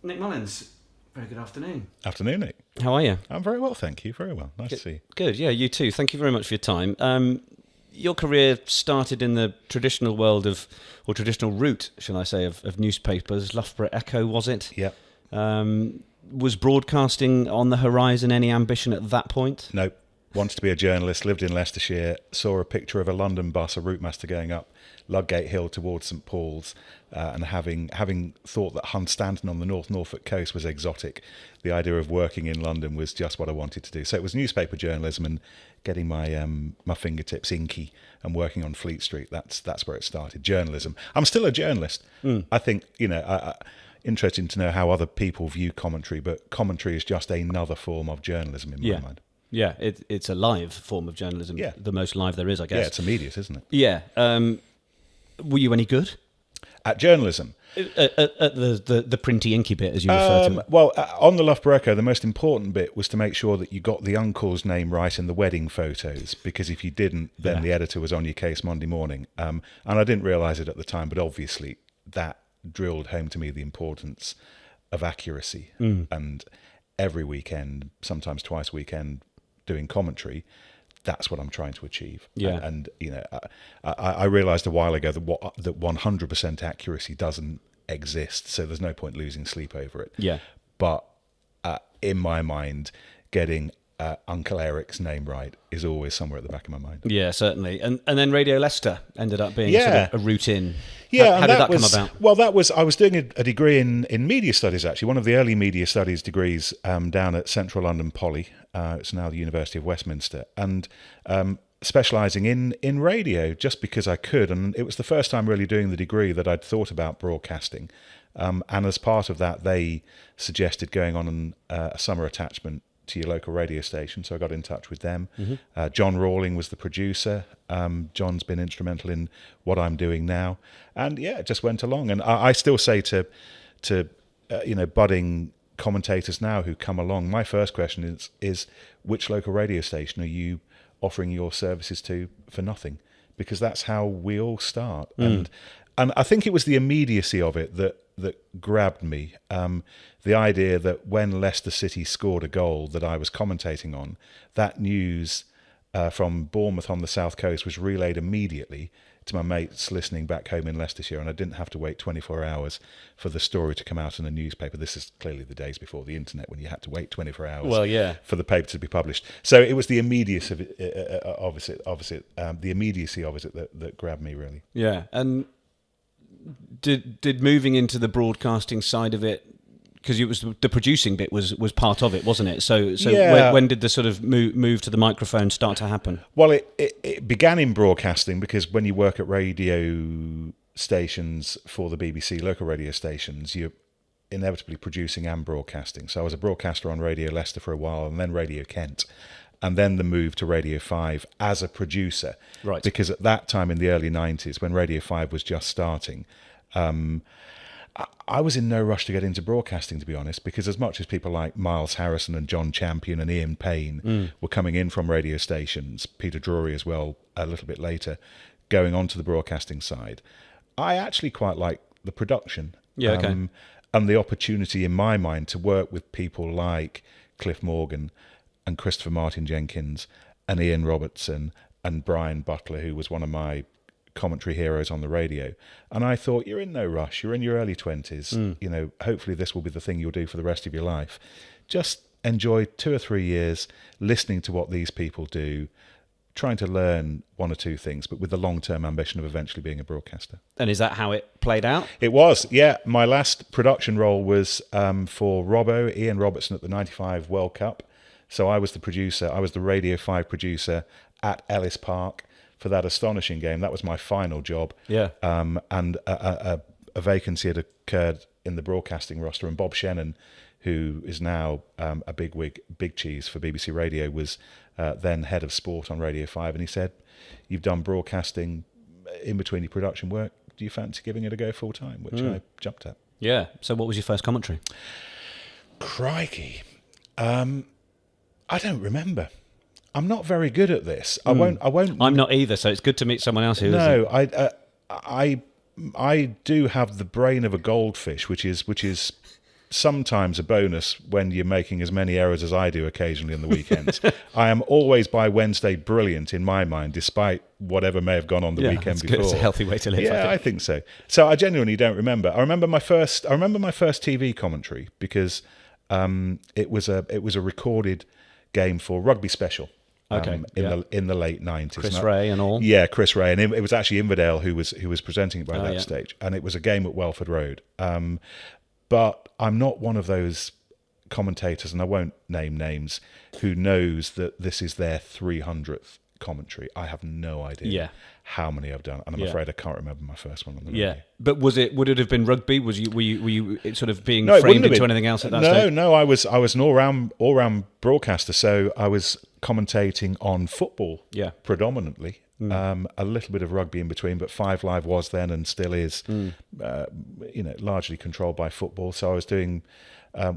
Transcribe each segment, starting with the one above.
Nick Mullins, very good afternoon. Afternoon, Nick. How are you? I'm very well, thank you. Very well. Nice to see you. Good, yeah, you too. Thank you very much for your time. Your career started in the traditional world of, or traditional route, shall I say, of newspapers. Loughborough Echo, was it? Yeah. Was broadcasting on the horizon? Any ambition at that point? No. Wanted to be a journalist, lived in Leicestershire, saw a picture of a London bus, a route master going up Ludgate Hill towards St Paul's, and having thought that Hunstanton on the North Norfolk coast was exotic, the idea of working in London was just what I wanted to do. So it was newspaper journalism and getting my my fingertips inky and working on Fleet Street. That's where it started. Journalism. I'm still a journalist. I think, interesting to know how other people view commentary, but commentary is just another form of journalism in my mind. Yeah, it's a live form of journalism. Yeah. The most live there is, I guess. Yeah, it's immediate, isn't it? Yeah. Were you any good at journalism? At the printy inky bit, as you refer to it? Well, on the Loughborough Echo, the most important bit was to make sure that you got the uncle's name right in the wedding photos, because if you didn't, then the editor was on your case Monday morning. And I didn't realise it at the time, but obviously that drilled home to me the importance of accuracy. And every weekend, sometimes twice a weekend, doing commentary, that's what I'm trying to achieve. Yeah. And I realised a while ago that 100% accuracy doesn't exist, so there's no point losing sleep over it. Yeah. But in my mind, getting Uncle Eric's name right is always somewhere at the back of my mind. Yeah, certainly. And then Radio Leicester ended up being sort of a route in. Yeah, how did that come about? Well, I was doing a degree in media studies, actually, one of the early media studies degrees down at Central London Poly. It's now the University of Westminster, and specialising in radio just because I could. And it was the first time really doing the degree that I'd thought about broadcasting. And as part of that, they suggested going on a summer attachment to your local radio station, so I got in touch with them. John Rawling was the producer. John's been instrumental in what I'm doing now, and it just went along. And I still say to budding commentators now who come along, my first question is which local radio station are you offering your services to for nothing? Because that's how we all start. And I think it was the immediacy of it that grabbed me. The idea that when Leicester City scored a goal that I was commentating on, that news from Bournemouth on the south coast was relayed immediately to my mates listening back home in Leicestershire, and I didn't have to wait 24 hours for the story to come out in a newspaper. This is clearly the days before the internet, when you had to wait 24 hours for the paper to be published. So it was the immediacy of it, the immediacy of it that grabbed me, really. Yeah, and did moving into the broadcasting side of it, because it was the producing bit was part of it, wasn't it? So when did the sort of move to the microphone start to happen? Well, it began in broadcasting, because when you work at radio stations for the BBC, local radio stations, you're inevitably producing and broadcasting. So I was a broadcaster on Radio Leicester for a while, and then Radio Kent, and then the move to Radio 5 as a producer. Right. Because at that time in the early 90s, when Radio 5 was just starting, I was in no rush to get into broadcasting, to be honest, because as much as people like Miles Harrison and John Champion and Ian Payne were coming in from radio stations, Peter Drury as well a little bit later, going on to the broadcasting side, I actually quite like the production. Yeah, okay. And the opportunity in my mind to work with people like Cliff Morgan and Christopher Martin Jenkins and Ian Robertson and Brian Butler, who was one of my commentary heroes on the radio. And I thought, you're in no rush, you're in your early 20s, hopefully this will be the thing you'll do for the rest of your life. Just enjoy 2 or 3 years listening to what these people do, trying to learn one or two things, but with the long-term ambition of eventually being a broadcaster. And is that how it played out? It was, yeah. My last production role was for Robbo, Ian Robertson, at the 95 World Cup. So I was the producer, I was the Radio 5 producer at Ellis Park for that astonishing game. That was my final job. Yeah. And a vacancy had occurred in the broadcasting roster, and Bob Shannon, who is now a big cheese for BBC Radio, was then head of sport on Radio 5, and he said, you've done broadcasting in between your production work, do you fancy giving it a go full time? Which I jumped at. Yeah. So what was your first commentary? Crikey. I don't remember. I'm not very good at this. I won't. I'm not either. So it's good to meet someone else who is. No, I do have the brain of a goldfish, which is sometimes a bonus when you're making as many errors as I do occasionally on the weekends. I am always by Wednesday brilliant in my mind, despite whatever may have gone on the weekend before. It's a healthy way to live. Yeah, I think so. So I genuinely don't remember. I remember my first TV commentary because it was a recorded game for Rugby Special. In the late 90s. Chris Ray and all. Yeah, Chris Ray, and it was actually Inverdale who was presenting it by that stage, and it was a game at Welford Road. But I'm not one of those commentators, and I won't name names, who knows that this is their 300th commentary. I have no idea how many I've done, and I'm afraid I can't remember my first one on the radio. But would it have been rugby? Were you sort of being framed into anything else at that stage? No, I was an all-round broadcaster, so I was commentating on football predominantly. A little bit of rugby in between, but 5 Live was then and still is, largely controlled by football. So I was doing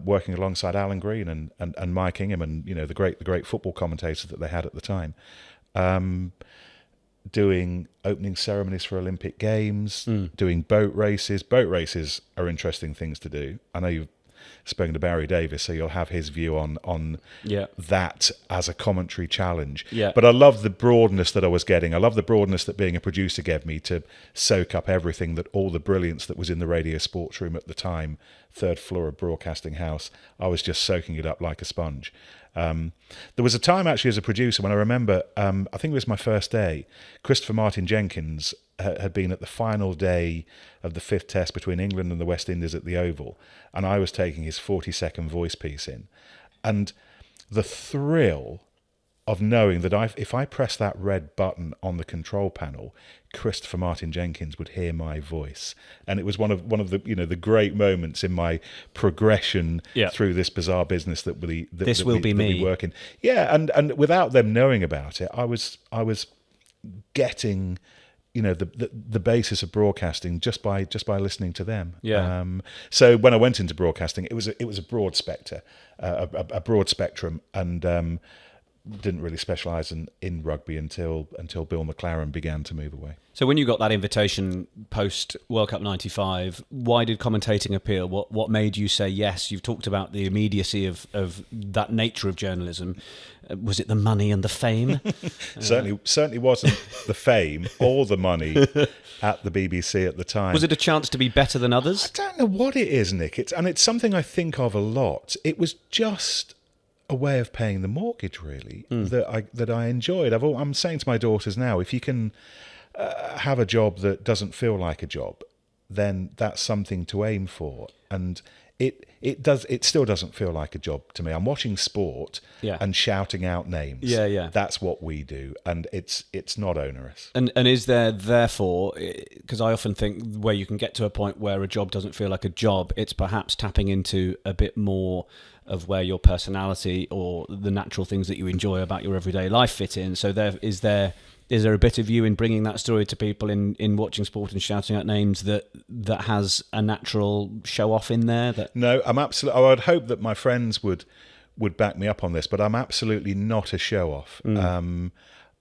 working alongside Alan Green and Mike Ingham and the great football commentators that they had at the time, doing opening ceremonies for Olympic Games, doing boat races. Boat races are interesting things to do. I know you've spoken to Barry Davis, so you'll have his view on that as a commentary challenge. But I love the broadness that I was getting. I love the broadness that being a producer gave me to soak up everything, that all the brilliance that was in the radio sports room at the time, 3rd floor of Broadcasting House. I was just soaking it up like a sponge. There was a time actually as a producer when I remember, I think it was my first day, Christopher Martin Jenkins had been at the final day of the 5th test between England and the West Indies at the Oval, and I was taking his 40-second voice piece in. And the thrill of knowing that if I pressed that red button on the control panel, Christopher Martin Jenkins would hear my voice, and it was one of the the great moments in my progression through this bizarre business that we work in. Yeah, and without them knowing about it, I was getting the basis of broadcasting just by listening to them. So when I went into broadcasting, it was a broad spectre, a broad spectrum, and didn't really specialise in rugby until Bill McLaren began to move away. So when you got that invitation post World Cup '95, why did commentating appeal? What made you say yes? You've talked about the immediacy of that nature of journalism. Was it the money and the fame? Certainly wasn't the fame or the money at the BBC at the time. Was it a chance to be better than others? I don't know what it is, Nick. It's something I think of a lot. It was just a way of paying the mortgage, really, that I enjoyed. I'm saying to my daughters now, if you can have a job that doesn't feel like a job, then that's something to aim for. And it still doesn't feel like a job to me. I'm watching sport and shouting out names. That's what we do, and it's not onerous. And is there therefore, because I often think where you can get to a point where a job doesn't feel like a job, it's perhaps tapping into a bit more of where your personality or the natural things that you enjoy about your everyday life fit in. So is there a bit of you in bringing that story to people in watching sport and shouting out names that has a natural show off in there? No, I'm absolutely. I would hope that my friends would back me up on this, but I'm absolutely not a show off.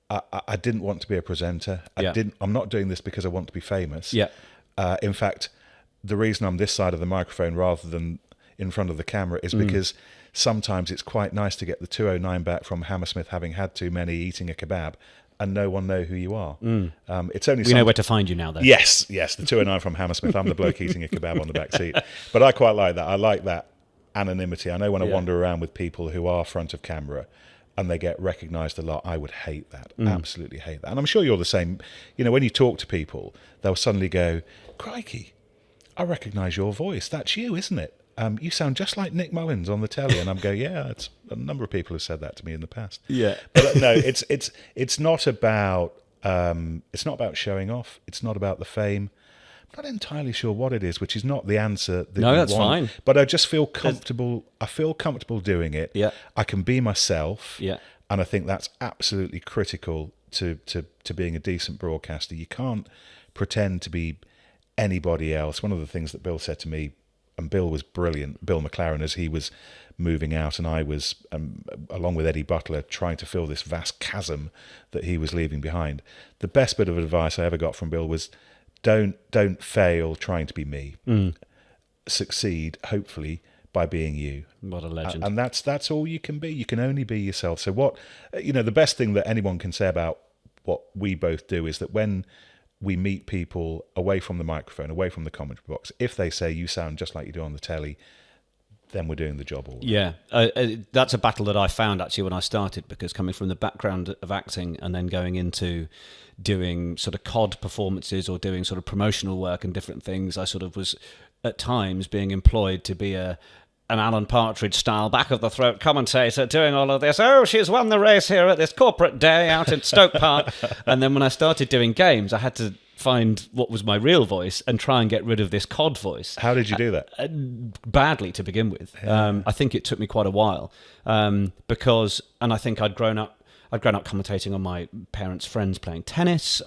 I didn't want to be a presenter. I'm not doing this because I want to be famous. In fact, the reason I'm this side of the microphone rather than in front of the camera is because sometimes it's quite nice to get the 209 back from Hammersmith having had too many eating a kebab and no one know who you are. It's only we know where to find you now, though. Yes, the 209 from Hammersmith. I'm the bloke eating a kebab on the back seat. But I quite like that. I like that anonymity. I know when I wander around with people who are front of camera and they get recognised a lot, I would hate that. Absolutely hate that. And I'm sure you're the same. When you talk to people, they'll suddenly go, "Crikey, I recognise your voice. That's you, isn't it? You sound just like Nick Mullins on the telly." And I'm going, it's a number of people have said that to me in the past. But no, it's not about showing off. It's not about the fame. I'm not entirely sure what it is, which is not the answer that no, you that's want. fine. But I just feel comfortable. I feel comfortable doing it. I can be myself. And I think that's absolutely critical to being a decent broadcaster. You can't pretend to be anybody else. One of the things that Bill said to me, and Bill was brilliant, Bill McLaren, as he was moving out and I was, along with Eddie Butler, trying to fill this vast chasm that he was leaving behind. The best bit of advice I ever got from Bill was, don't fail trying to be me. Succeed, hopefully, by being you. What a legend. And that's all you can be. You can only be yourself. So what, the best thing that anyone can say about what we both do is that when we meet people away from the microphone, away from the commentary box, if they say you sound just like you do on the telly, then we're doing the job all right. Yeah, that's a battle that I found actually when I started, because coming from the background of acting and then going into doing sort of COD performances or doing sort of promotional work and different things, I sort of was at times being employed to be an Alan Partridge style back of the throat commentator doing all of this. Oh, she's won the race here at this corporate day out in Stoke Park. And then when I started doing games, I had to find what was my real voice and try and get rid of this COD voice. How did you do that? Badly to begin with. Yeah. I think it took me quite a while because I think I'd grown up commentating on my parents' friends playing tennis.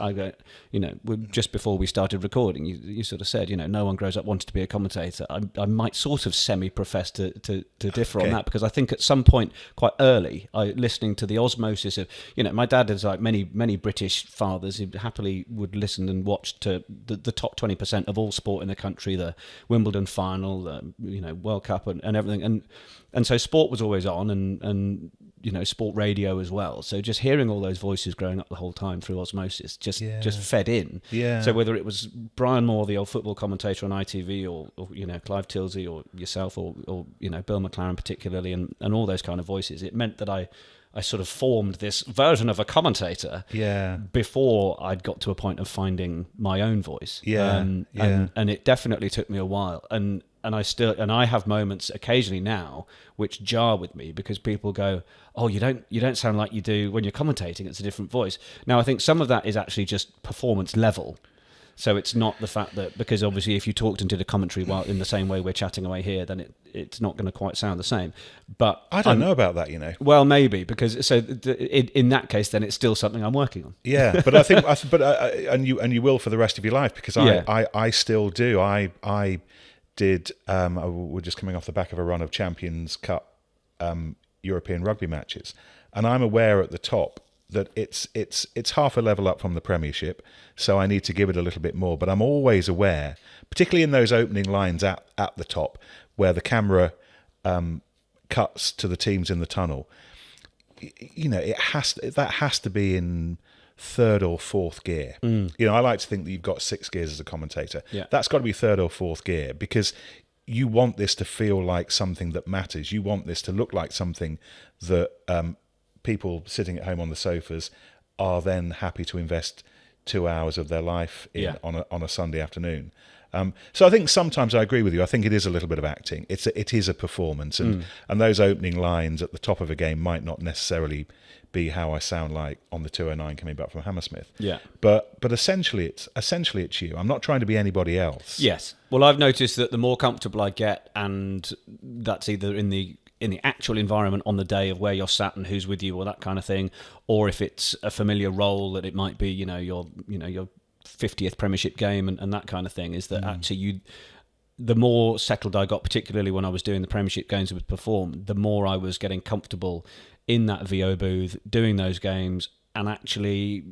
Just before we started recording, you sort of said, no one grows up wanting to be a commentator. I might sort of semi-profess to differ on that, because I think at some point quite early, listening to the osmosis of, my dad is like many British fathers, he happily would listen and watch to the top 20% of all sport in the country, the Wimbledon final, the World Cup and everything. And so sport was always on and sport radio as well. So just hearing all those voices growing up the whole time through osmosis just fed in. Yeah. So whether it was Brian Moore, the old football commentator on ITV, or Clive Tilsey, or yourself, or Bill McLaren particularly, and all those kind of voices, it meant that I sort of formed this version of a commentator before I'd got to a point of finding my own voice. And it definitely took me a while. And I have moments occasionally now which jar with me, because people go, "Oh, you don't sound like you do when you're commentating. It's a different voice." Now, I think some of that is actually just performance level. So it's not the fact that, because obviously if you talked and did a commentary while in the same way we're chatting away here, then it's not going to quite sound the same. But I don't know about that, Well, maybe, because in that case, then it's still something I'm working on. Yeah, but I think, and you will for the rest of your life, because I still do. I did. We're just coming off the back of a run of Champions Cup European rugby matches, and I'm aware at the top that it's half a level up from the Premiership, so I need to give it a little bit more. But I'm always aware, particularly in those opening lines at the top, where the camera cuts to the teams in the tunnel. That has to be in third or fourth gear. I like to think that you've got 6 gears as a commentator. Yeah. That's got to be third or fourth gear, because you want this to feel like something that matters. You want this to look like something that people sitting at home on the sofas are then happy to invest 2 hours of their life in on a Sunday afternoon. So I think sometimes I agree with you. I think it is a little bit of acting. It is a performance, and those opening lines at the top of a game might not necessarily be how I sound like on the 209 coming back from Hammersmith. Yeah. But essentially it's you. I'm not trying to be anybody else. Yes. Well, I've noticed that the more comfortable I get, and that's either in the actual environment on the day of where you're sat and who's with you or that kind of thing, or if it's a familiar role that it might be, your 50th Premiership game and that kind of thing, is that actually the more settled I got, particularly when I was doing the Premiership games and would perform, the more I was getting comfortable in that VO booth, doing those games, and actually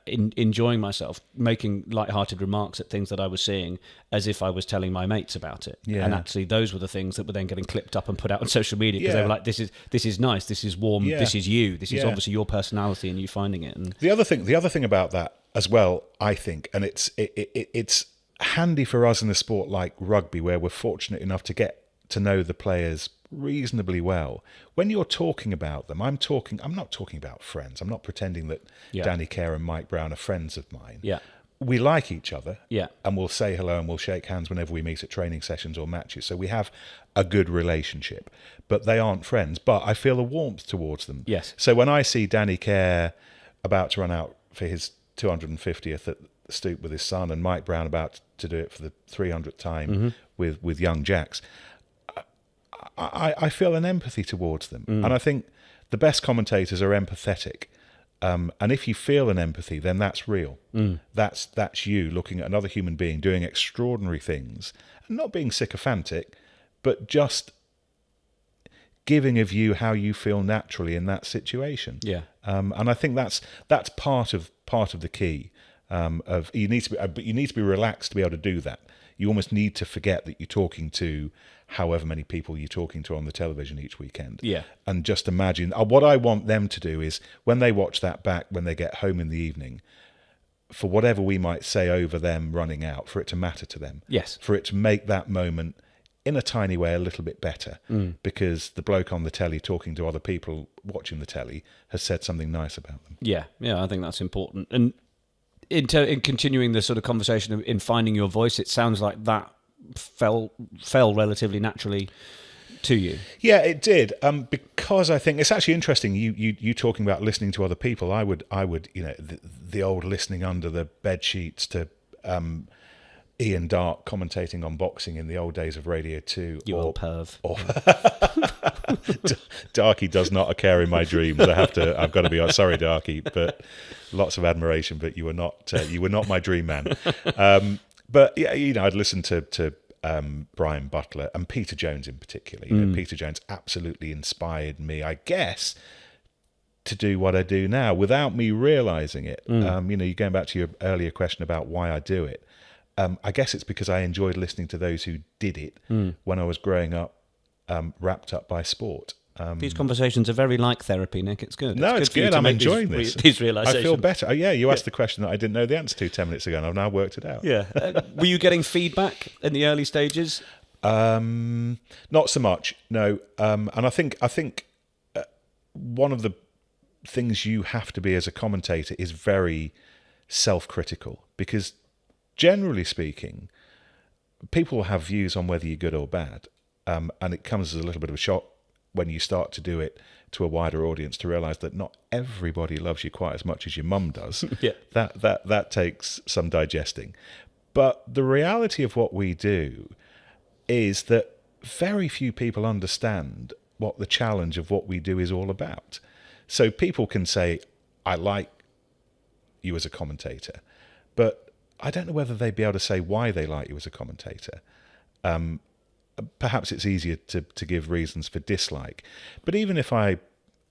enjoying myself, making light-hearted remarks at things that I was seeing as if I was telling my mates about it. Yeah. And actually those were the things that were then getting clipped up and put out on social media, because they were like, this is nice, this is warm, this is you, this is obviously your personality and you finding it. And the other thing about that as well, I think, and it's handy for us in a sport like rugby, where we're fortunate enough to get to know the players reasonably well. When you're talking about them, I'm not talking about friends. I'm not pretending that Danny Kerr and Mike Brown are friends of mine. Yeah. We like each other. Yeah. And we'll say hello and we'll shake hands whenever we meet at training sessions or matches. So we have a good relationship. But they aren't friends. But I feel a warmth towards them. Yes. So when I see Danny Kerr about to run out for his 250th at the Stoop with his son, and Mike Brown about to do it for the 300th time with young Jacks, I feel an empathy towards them. And I think the best commentators are empathetic. And if you feel an empathy, then that's real. That's you looking at another human being doing extraordinary things, and not being sycophantic, but just giving of you how you feel naturally in that situation. Yeah. And I think that's part of the key. But you need to be relaxed to be able to do that. You almost need to forget that you're talking to however many people you're talking to on the television each weekend. Yeah. And just imagine, what I want them to do is, when they watch that back, when they get home in the evening, for whatever we might say over them running out, for it to matter to them. Yes. For it to make that moment, in a tiny way, a little bit better. Because the bloke on the telly talking to other people watching the telly has said something nice about them. Yeah, I think that's important. And in continuing the sort of conversation in finding your voice, it sounds like that fell relatively naturally to you. Yeah, it did. Because I think it's actually interesting. You talking about listening to other people. I would, the old listening under the bed sheets to Ian Darke commentating on boxing in the old days of Radio 2. You old perv. Darky does not occur in my dreams. I've got to be sorry, Darky, but lots of admiration. But you were not my dream man. But yeah, I'd listen to Brian Butler and Peter Jones in particular. Peter Jones absolutely inspired me, I guess, to do what I do now without me realising it. You're going back to your earlier question about why I do it. I guess it's because I enjoyed listening to those who did it when I was growing up, wrapped up by sport. These conversations are very like therapy, Nick. It's good. It's good. I'm enjoying this. These realizations. I feel better. You asked the question that I didn't know the answer to 10 minutes ago, and I've now worked it out. Yeah. Were you getting feedback in the early stages? Not so much, no. And I think one of the things you have to be as a commentator is very self-critical, because generally speaking, people will have views on whether you're good or bad, and it comes as a little bit of a shock when you start to do it to a wider audience to realise that not everybody loves you quite as much as your mum does. Yeah. That takes some digesting. But the reality of what we do is that very few people understand what the challenge of what we do is all about. So people can say, I like you as a commentator, but I don't know whether they'd be able to say why they like you as a commentator. Perhaps it's easier to give reasons for dislike. But even if and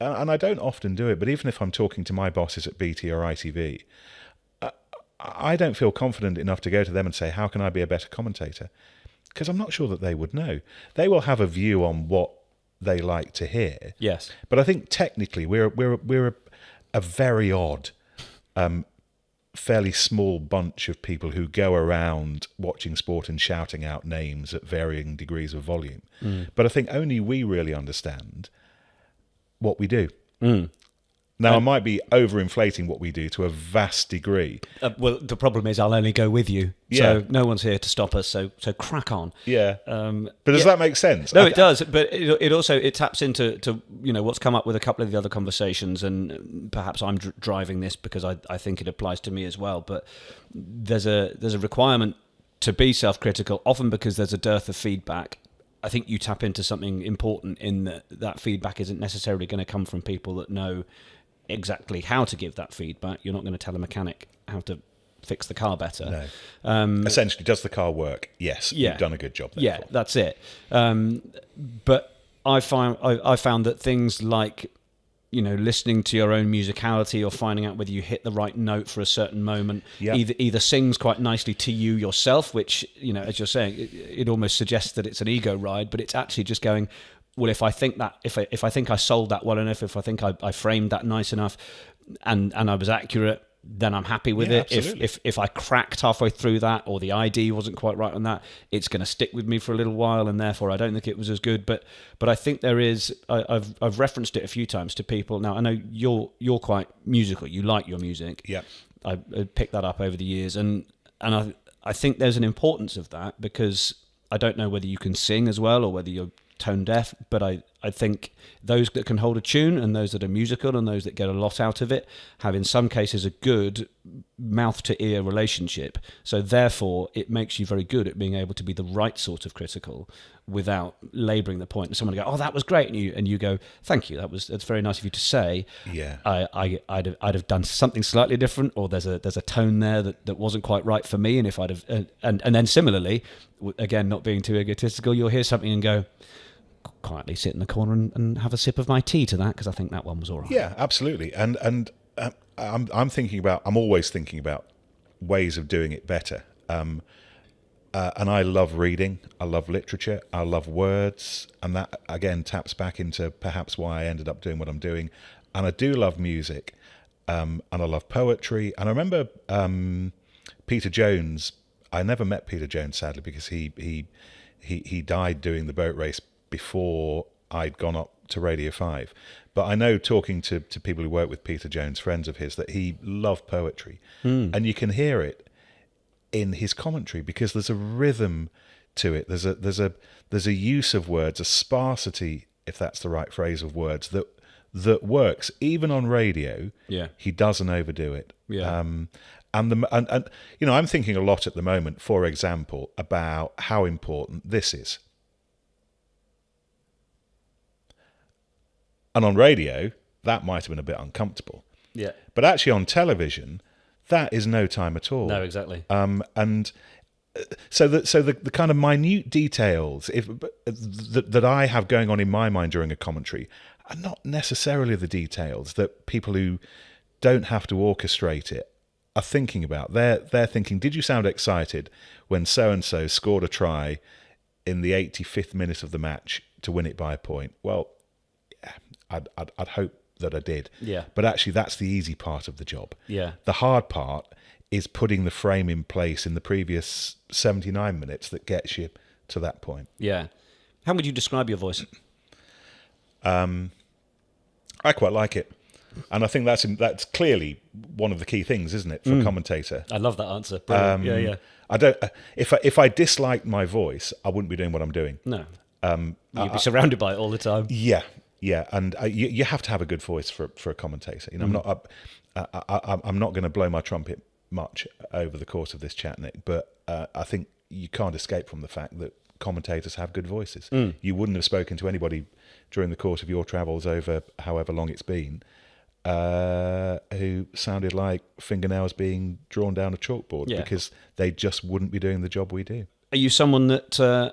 I don't often do it, but even if I'm talking to my bosses at BT or ITV, I don't feel confident enough to go to them and say, how can I be a better commentator? Because I'm not sure that they would know. They will have a view on what they like to hear. Yes. But I think technically we're a very odd, fairly small bunch of people who go around watching sport and shouting out names at varying degrees of volume. But I think only we really understand what we do. Now, I might be overinflating what we do to a vast degree. Well, the problem is I'll only go with you. So no one's here to stop us, so crack on. Yeah. But does that make sense? No, it does. But it also taps into what's come up with a couple of the other conversations, and perhaps I'm driving this because I think it applies to me as well. But there's a requirement to be self-critical, often because there's a dearth of feedback. I think you tap into something important in that feedback isn't necessarily going to come from people that know exactly how to give that feedback. You're not going to tell a mechanic how to fix the car better. No. Essentially, does the car work? Yes. You've done a good job. Therefore. Yeah, that's it. But I found that things like listening to your own musicality or finding out whether you hit the right note for a certain moment, either sings quite nicely to you yourself, which as you're saying, it almost suggests that it's an ego ride, but it's actually just going, well, if I think I sold that well enough, if I think I framed that nice enough, and I was accurate, then I'm happy with it. Absolutely. If I cracked halfway through that, or the ID wasn't quite right on that, it's going to stick with me for a little while, and therefore I don't think it was as good. But I think there is. I've referenced it a few times to people. Now I know you're quite musical. You like your music. Yeah. I picked that up over the years, and I think there's an importance of that, because I don't know whether you can sing as well or whether you're tone deaf, but I think those that can hold a tune and those that are musical and those that get a lot out of it have in some cases a good mouth to ear relationship. So therefore it makes you very good at being able to be the right sort of critical without labouring the point. And someone will go, oh, that was great, and you go, thank you, that's very nice of you to say. Yeah. I'd have done something slightly different, or there's a tone there that wasn't quite right for me, and if I'd have and then similarly, again, not being too egotistical, you'll hear something and go, quietly sit in the corner and have a sip of my tea to that, because I think that one was all right. Yeah, absolutely. And I'm always thinking about ways of doing it better. And I love reading, I love literature, I love words, and that again taps back into perhaps why I ended up doing what I'm doing. And I do love music, and I love poetry. And I remember Peter Jones. I never met Peter Jones, sadly, because he died doing the boat race before I'd gone up to Radio 5. But I know, talking to people who work with Peter Jones, friends of his, that he loved poetry, and you can hear it in his commentary because there's a rhythm to it. There's a use of words, a sparsity, if that's the right phrase, of words that works even on radio. Yeah, he doesn't overdo it. Yeah, and you know, I'm thinking a lot at the moment, for example, about how important this is. And on radio, that might have been a bit uncomfortable. Yeah, but actually on television, that is no time at all. No, exactly. And so the kind of minute details that I have going on in my mind during a commentary are not necessarily the details that people who don't have to orchestrate it are thinking about. They're thinking, did you sound excited when so-and-so scored a try in the 85th minute of the match to win it by a point? Well, yeah, I'd hope that I did. Yeah. But actually, that's the easy part of the job. Yeah. The hard part is putting the frame in place in the previous 79 minutes that gets you to that point. Yeah. How would you describe your voice? I quite like it. And I think that's clearly one of the key things, isn't it, for a commentator? I love that answer. Brilliant. Yeah. I don't. If I disliked my voice, I wouldn't be doing what I'm doing. No. You'd be surrounded by it all the time. Yeah, and you have to have a good voice for a commentator. You know, I'm not going to blow my trumpet much over the course of this chat, Nick, but I think you can't escape from the fact that commentators have good voices. You wouldn't have spoken to anybody during the course of your travels over however long it's been who sounded like fingernails being drawn down a chalkboard, because they just wouldn't be doing the job we do. Are you someone that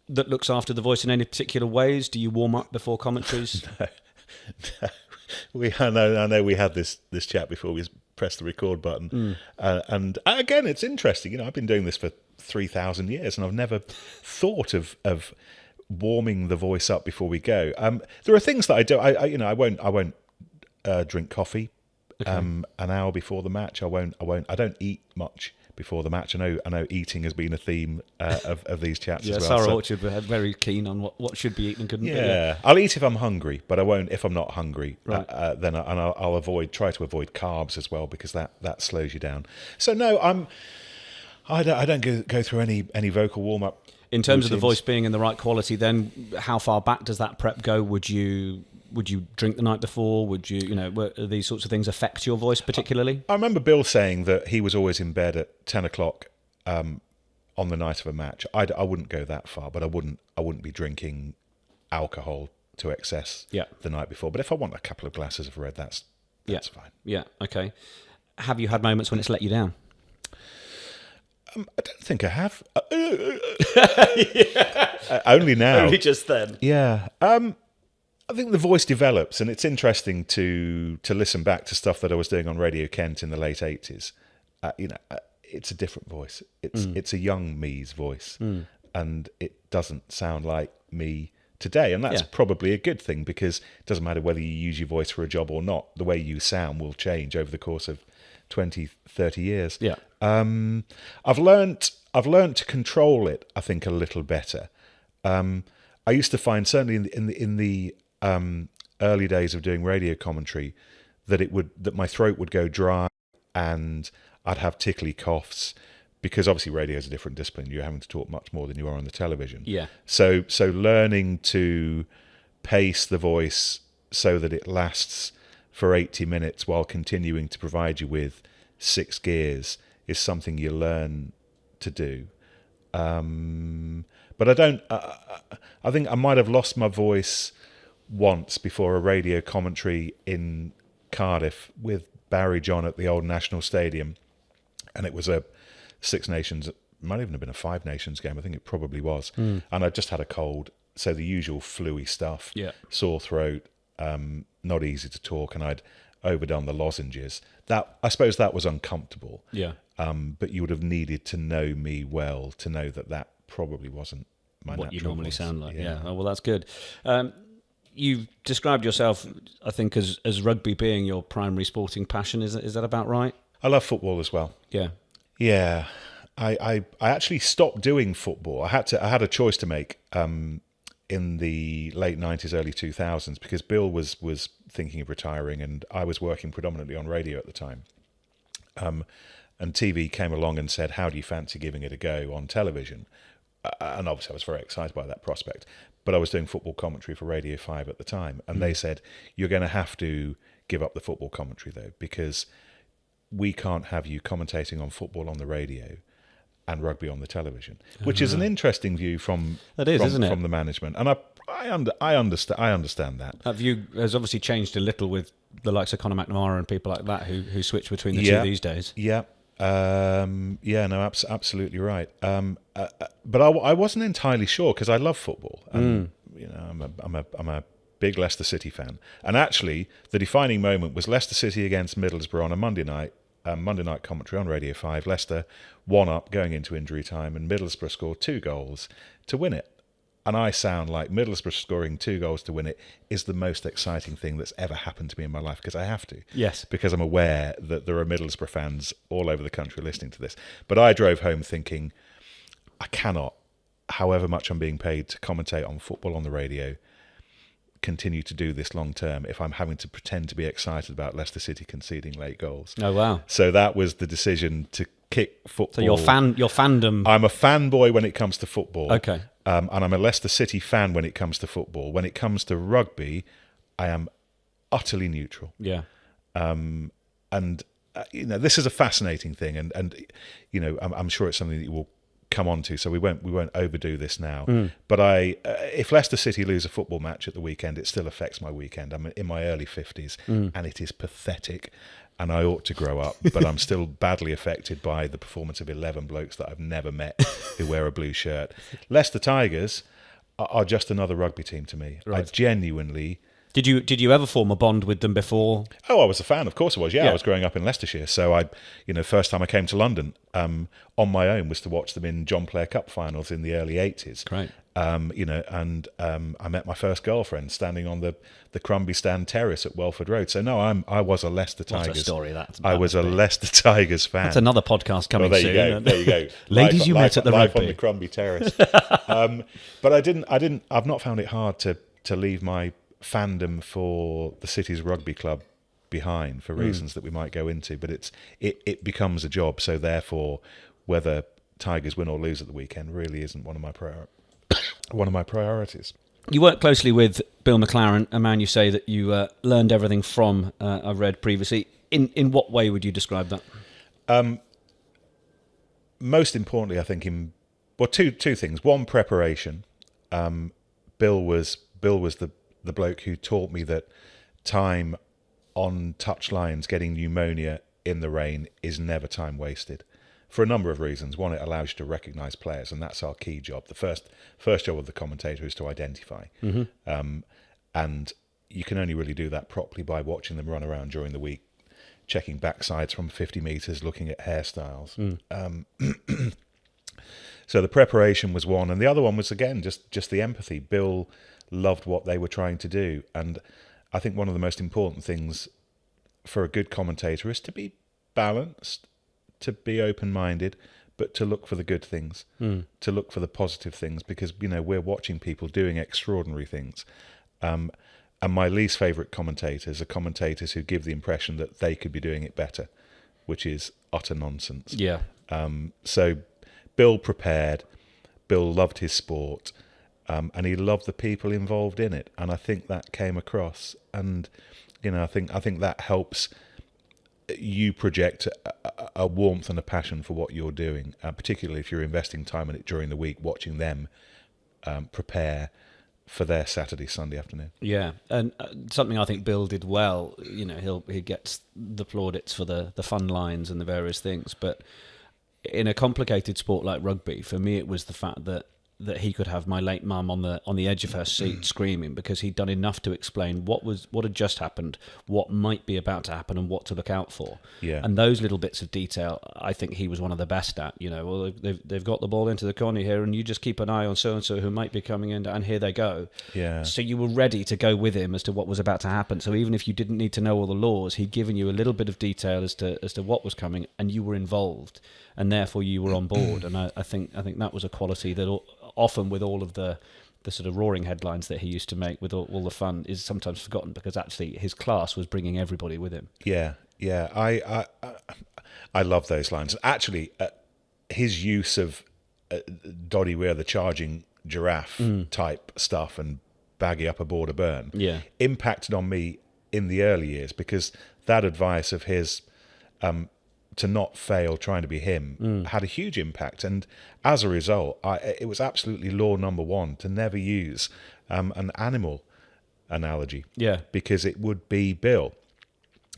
looks after the voice in any particular ways? Do you warm up before commentaries? No. I know we had this chat before we pressed the record button, and again, it's interesting. You know, I've been doing this for 3,000 years, and I've never thought of warming the voice up before we go. There are things that I do. I won't drink coffee an hour before the match. I don't eat much before the match. I know eating has been a theme of these chats as well. Sarah Orchard were very keen on what should be eaten and couldn't be. Yeah, I'll eat if I'm hungry, but I won't if I'm not hungry. Right. Then I'll try to avoid carbs as well, because that slows you down. So no, I don't go through any vocal warm up. In terms of the voice being in the right quality, then how far back does that prep go? Would you drink the night before? Would you these sorts of things affect your voice particularly? I remember Bill saying that he was always in bed at 10 o'clock on the night of a match. I wouldn't go that far, but I wouldn't be drinking alcohol to excess the night before. But if I want a couple of glasses of red, that's fine. Yeah, okay. Have you had moments when it's let you down? I don't think I have. Only now. Only just then. Yeah. I think the voice develops, and it's interesting to listen back to stuff that I was doing on Radio Kent in the late 80s. It's a different voice. It's a young me's voice, and it doesn't sound like me today. And that's probably a good thing, because it doesn't matter whether you use your voice for a job or not. The way you sound will change over the course of 20, 30 years. Yeah. I've learnt to control it, I think, a little better. I used to find, certainly in the early days of doing radio commentary, that my throat would go dry and I'd have tickly coughs, because obviously radio is a different discipline. You're having to talk much more than you are on the television. Yeah. So learning to pace the voice so that it lasts for 80 minutes while continuing to provide you with 6 gears is something you learn to do. But I don't. I think I might have lost my voice once before a radio commentary in Cardiff with Barry John at the old National Stadium, and it was a Six Nations. It might even have been a Five Nations game. I think it probably was. And I just had a cold, so the usual flu-y stuff. Yeah. Sore throat, not easy to talk, and I'd overdone the lozenges. I suppose that was uncomfortable. Yeah. but you would have needed to know me well to know that probably wasn't my what you natural normally voice. sound like. Yeah. Oh, well, that's good. You've described yourself, I think, as rugby being your primary sporting passion. Is that about right? I love football as well. Yeah. Yeah. I actually stopped doing football. I had a choice to make in the late 90s, early 2000s, because Bill was thinking of retiring and I was working predominantly on radio at the time. And TV came along and said, how do you fancy giving it a go on television? And obviously I was very excited by that prospect. But I was doing football commentary for Radio 5 at the time. And they said, you're going to have to give up the football commentary, though, because we can't have you commentating on football on the radio and rugby on the television, which is an interesting view from isn't it? From the management. And I understand that. That view has obviously changed a little with the likes of Conor McNamara and people like that who switch between the two these days. Yeah. Absolutely right. But I wasn't entirely sure because I love football. And, I'm a big Leicester City fan. And actually, the defining moment was Leicester City against Middlesbrough on a Monday night commentary on Radio 5. Leicester 1-up going into injury time, and Middlesbrough scored 2 goals to win it. And I sound like Middlesbrough scoring 2 goals to win it is the most exciting thing that's ever happened to me in my life, because I have to. Yes. Because I'm aware that there are Middlesbrough fans all over the country listening to this. But I drove home thinking, I cannot, however much I'm being paid to commentate on football on the radio, continue to do this long term if I'm having to pretend to be excited about Leicester City conceding late goals. Oh, wow. So that was the decision to kick football. So your fandom... I'm a fanboy when it comes to football. Okay. And I'm a Leicester City fan when it comes to football. When it comes to rugby, I am utterly neutral. Yeah. This is a fascinating thing, and I'm sure it's something that you will come on to, so we won't overdo this now. But if Leicester City lose a football match at the weekend, it still affects my weekend. I'm in my early 50s, and it is pathetic, and I ought to grow up, but I'm still badly affected by the performance of 11 blokes that I've never met who wear a blue shirt. Leicester Tigers are just another rugby team to me. Right. I genuinely... Did you ever form a bond with them before? Oh, I was a fan, of course I was. Yeah, I was growing up in Leicestershire, so first time I came to London on my own was to watch them in John Player Cup finals in the early 80s. Great. I met my first girlfriend standing on the Crumbie Stand Terrace at Welford Road. So no, I was a Leicester Tigers. What a story that I was a Leicester Tigers fan. That's another podcast coming soon. There you go. Ladies you met at the live rugby. on the Crumbie Terrace. But I've not found it hard to leave my fandom for the city's rugby club behind for reasons that we might go into, but it becomes a job, so therefore whether Tigers win or lose at the weekend really isn't one of my priorities. You work closely with Bill McLaren, a man you say that you learned everything from, I've read previously. In what way would you describe that? Most importantly, I think two things. One, preparation. Bill was the bloke who taught me that time on touch lines, getting pneumonia in the rain, is never time wasted, for a number of reasons. One, it allows you to recognise players, and that's our key job. The first job of the commentator is to identify, and you can only really do that properly by watching them run around during the week, checking backsides from 50 metres, looking at hairstyles. So the preparation was one, and the other one was, again, just the empathy. Bill loved what they were trying to do, and I think one of the most important things for a good commentator is to be balanced, to be open-minded, but to look for the good things, to look for the positive things, because we're watching people doing extraordinary things. And my least favourite commentators are commentators who give the impression that they could be doing it better, which is utter nonsense. Yeah. So Bill prepared, Bill loved his sport, and he loved the people involved in it, and I think that came across. And I think that helps you project a warmth and a passion for what you're doing, particularly if you're investing time in it during the week, watching them prepare for their Saturday, Sunday afternoon. Yeah, and something I think Bill did well, he gets the plaudits for the fun lines and the various things, but in a complicated sport like rugby, for me it was the fact that that he could have my late mum on the edge of her seat screaming, because he'd done enough to explain what had just happened, what might be about to happen, and what to look out for. Yeah. And those little bits of detail, I think he was one of the best at. Well, they've got the ball into the corner here, and you just keep an eye on so and so who might be coming in, and here they go. Yeah. So you were ready to go with him as to what was about to happen. So even if you didn't need to know all the laws, he'd given you a little bit of detail as to what was coming, and you were involved, and therefore you were on board. And I think that was a quality that often, with all of the sort of roaring headlines that he used to make with all the fun, is sometimes forgotten, because actually his class was bringing everybody with him. Yeah. I love those lines. Actually, his use of Doddy Weir, the charging giraffe type stuff, and baggy up aboard a burn, impacted on me in the early years, because that advice of his to not fail trying to be him had a huge impact. And as a result, it was absolutely law number one to never use an animal analogy, because it would be Bill.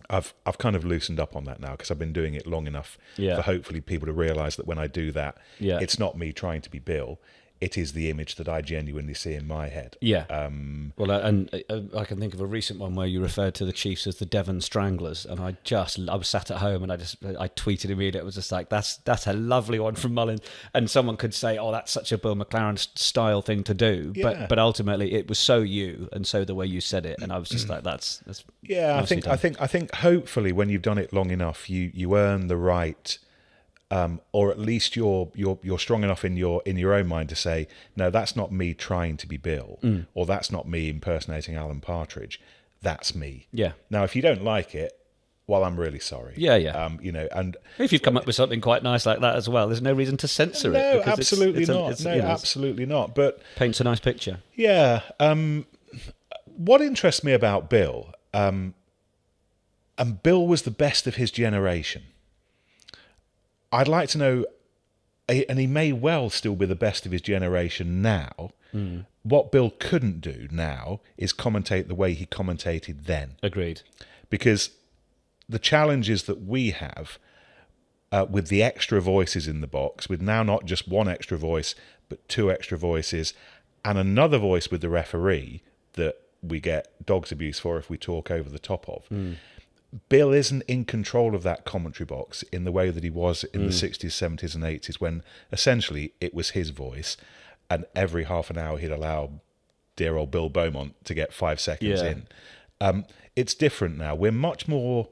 I've kind of loosened up on that now, because I've been doing it long enough for hopefully people to realise that when I do that, it's not me trying to be Bill. It is the image that I genuinely see in my head. Yeah. Well, and I can think of a recent one where you referred to the Chiefs as the Devon Stranglers, and I was sat at home and I tweeted immediately. It was just like, that's a lovely one from Mullins. And someone could say, oh, that's such a Bill McLaren style thing to do. Yeah. But ultimately it was so you, and so the way you said it, and I was just like, that's yeah. I think hopefully when you've done it long enough, you earn the right. Or at least you're strong enough in your own mind to say, no, that's not me trying to be Bill, or that's not me impersonating Alan Partridge. That's me. Yeah. Now, if you don't like it, well, I'm really sorry. Yeah, yeah. And if you've come up with something quite nice like that as well, there's no reason to censor it. No, absolutely not. Absolutely not. But paints a nice picture. Yeah. What interests me about Bill, and Bill was the best of his generation. I'd like to know, and he may well still be the best of his generation now, what Bill couldn't do now is commentate the way he commentated then. Agreed. Because the challenges that we have with the extra voices in the box, with now not just one extra voice, but two extra voices, and another voice with the referee that we get dog's abuse for if we talk over the top of. Bill isn't in control of that commentary box in the way that he was in the 60s, 70s and 80s, when essentially it was his voice, and every half an hour he'd allow dear old Bill Beaumont to get 5 seconds in. It's different now. We're much more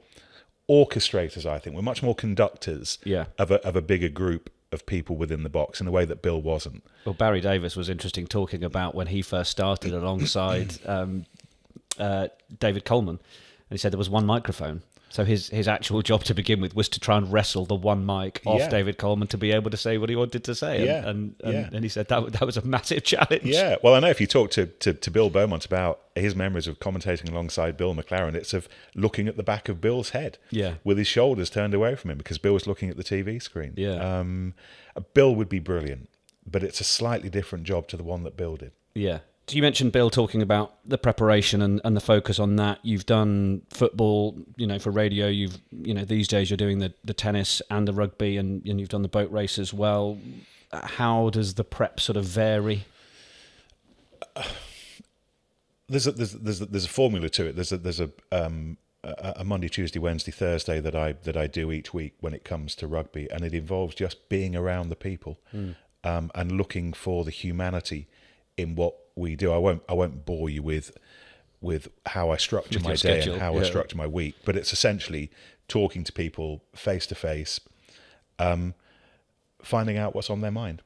orchestrators, I think. We're much more conductors of a bigger group of people within the box in a way that Bill wasn't. Well, Barry Davis was interesting talking about when he first started alongside David Coleman. And he said there was one microphone. So his actual job to begin with was to try and wrestle the one mic off David Coleman to be able to say what he wanted to say. And he said that was a massive challenge. Yeah. Well, I know if you talk to Bill Beaumont about his memories of commentating alongside Bill McLaren, it's of looking at the back of Bill's head with his shoulders turned away from him because Bill was looking at the TV screen. Yeah. Bill would be brilliant, but it's a slightly different job to the one that Bill did. Yeah. So you mentioned Bill talking about the preparation and the focus on that. You've done football, for radio. These days you're doing the tennis and the rugby, and you've done the boat race as well. How does the prep sort of vary? There's a formula to it. There's a Monday, Tuesday, Wednesday, Thursday that I do each week when it comes to rugby, and it involves just being around the people and looking for the humanity in what we do. I won't bore you with how I structure my day schedule, and how I structure my week, but it's essentially talking to people face to face, finding out what's on their mind.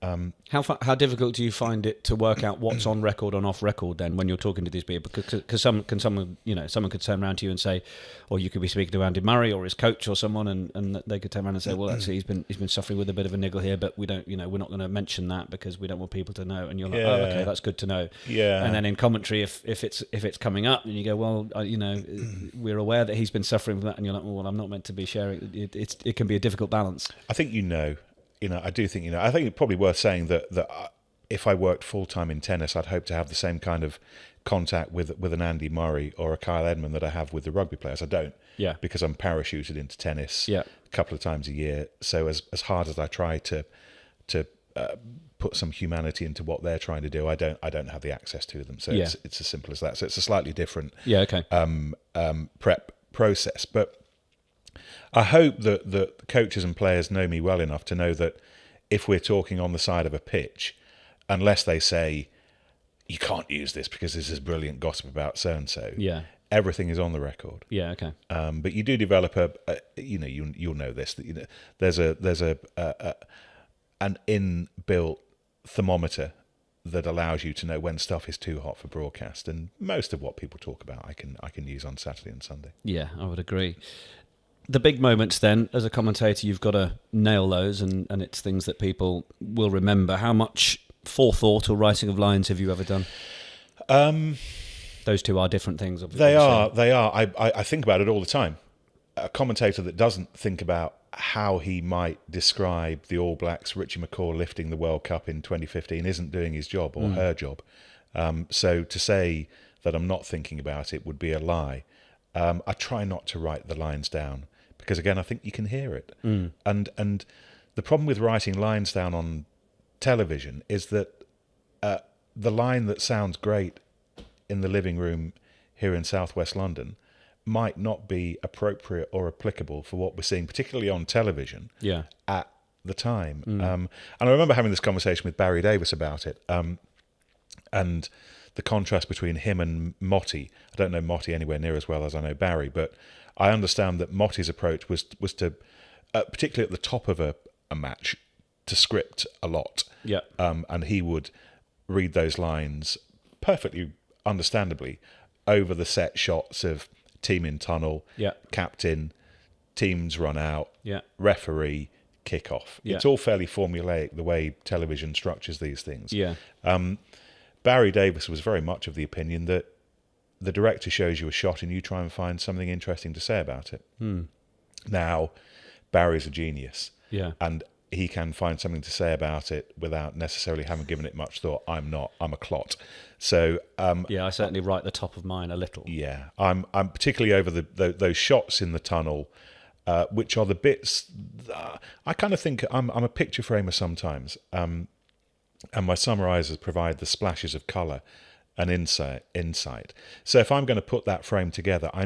How difficult do you find it to work out what's on record and off record then when you're talking to these people? Because someone could turn around to you and say, or you could be speaking to Andy Murray or his coach or someone, and they could turn around and say, well, actually he's been suffering with a bit of a niggle here, but we don't, we're not going to mention that because we don't want people to know. And you're like, oh, okay, that's good to know. Yeah. And then in commentary, if it's coming up, and you go, well, we're aware that he's been suffering with that, and you're like, well, I'm not meant to be sharing. It can be a difficult balance. I think I do think, I think it's probably worth saying that if I worked full-time in tennis, I'd hope to have the same kind of contact with an Andy Murray or a Kyle Edmund that I have with the rugby players. I don't, because I'm parachuted into tennis a couple of times a year. So as hard as I try to put some humanity into what they're trying to do. I don't have the access to them, so it's as simple as that. So it's a slightly different prep process. But I hope that the coaches and players know me well enough to know that if we're talking on the side of a pitch, unless they say you can't use this because this is brilliant gossip about so and so, everything is on the record. Yeah, okay. But you do develop you'll know this, that there's an inbuilt thermometer that allows you to know when stuff is too hot for broadcast, and most of what people talk about I can use on Saturday and Sunday. Yeah, I would agree. The big moments then, as a commentator, you've got to nail those, and it's things that people will remember. How much forethought or writing of lines have you ever done? Those two are different things, obviously. They are. I think about it all the time. A commentator that doesn't think about how he might describe the All Blacks, Richie McCaw, lifting the World Cup in 2015 isn't doing his job or her job. So to say that I'm not thinking about it would be a lie. I try not to write the lines down because, again, I think you can hear it. And the problem with writing lines down on television is that the line that sounds great in the living room here in southwest London might not be appropriate or applicable for what we're seeing, particularly on television at the time. And I remember having this conversation with Barry Davis about it, and the contrast between him and Motti. I don't know Motti anywhere near as well as I know Barry, but I understand that Motti's approach was to, particularly at the top of a match, to script a lot. And he would read those lines perfectly understandably over the set shots of team in tunnel, captain, teams run out, referee, kick-off. It's all fairly formulaic, the way television structures these things. Barry Davis was very much of the opinion that the director shows you a shot and you try and find something interesting to say about it. Now, Barry's a genius. And he can find something to say about it without necessarily having given it much thought. I'm not. I'm a clot. So I certainly write the top of mine a little. I'm particularly over those shots in the tunnel, which are the bits. I kind of think I'm a picture framer sometimes, and my summarisers provide the splashes of colour and insight. So if I'm going to put that frame together, I